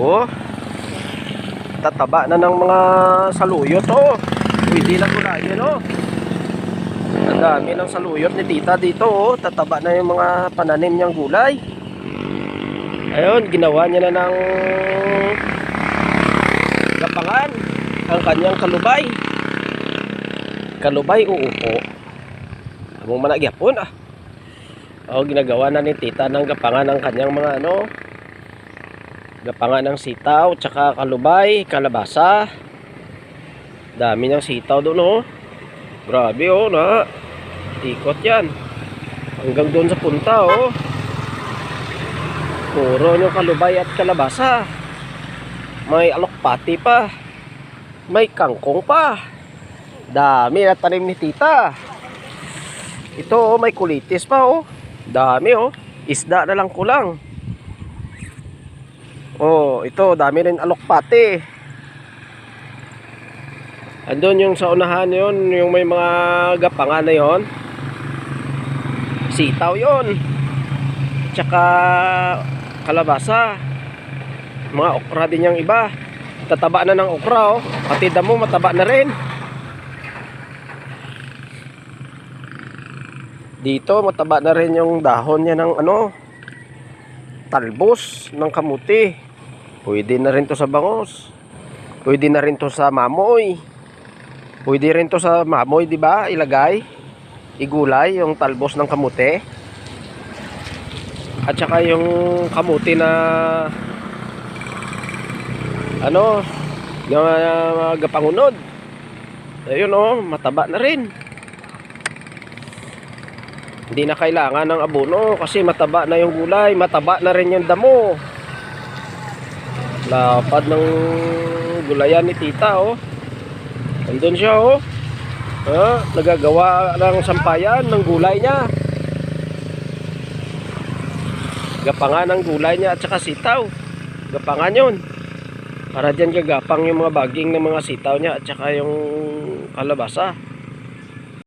Oh, tataba na ng mga saluyot oh. Pwede na gulayin oh. Ang dami ng saluyot ni tita dito oh. Tataba na yung mga pananim niyang gulay. Ayun, ginawa niya na ng gapangan ang kanyang kalubay. Kalubay uupo. Among managyapon ah. Oh, ginagawa na ni tita ng gapangan ang kanyang mga gapangan ng sitaw, tsaka kalubay, kalabasa. Dami ng sitaw doon oh. Grabe oh, na ikot yan hanggang doon sa punta oh. Puro yung kalubay at kalabasa. May alokpati pa, may kangkong pa. Dami na tanim ni tita. Ito oh, may kulitis pa oh. Dami oh. Isda na lang kulang. Oh, ito dami rin alokpati. Andun yung sa unahan yon, yung may mga gapangan na yon. Sitaw yon. Tsaka kalabasa. Mga okra din yung iba. Tataba na ng okra oh. Pati damo mataba na rin. Dito mataba na rin yung dahon niya ng talbos ng kamuti. Pwede na rin to sa bangos. Pwede na rin to sa mamoy. Pwede rin to sa mamoy, di ba? Ilagay, igulay yung talbos ng kamuti. At saka yung kamuti na yung gapangunod. Ayun oh, mataba na rin. Hindi na kailangan ng abono kasi mataba na yung gulay, mataba na rin yung damo. Lapad ng gulayan ni tita oh. Andun siya oh. Nagagawa ng sampayan ng gulay niya. Gapangan ng gulay niya at saka sitaw. Gapangan yun. Para dyan gagapang yung mga baging ng mga sitaw niya at saka yung kalabasa.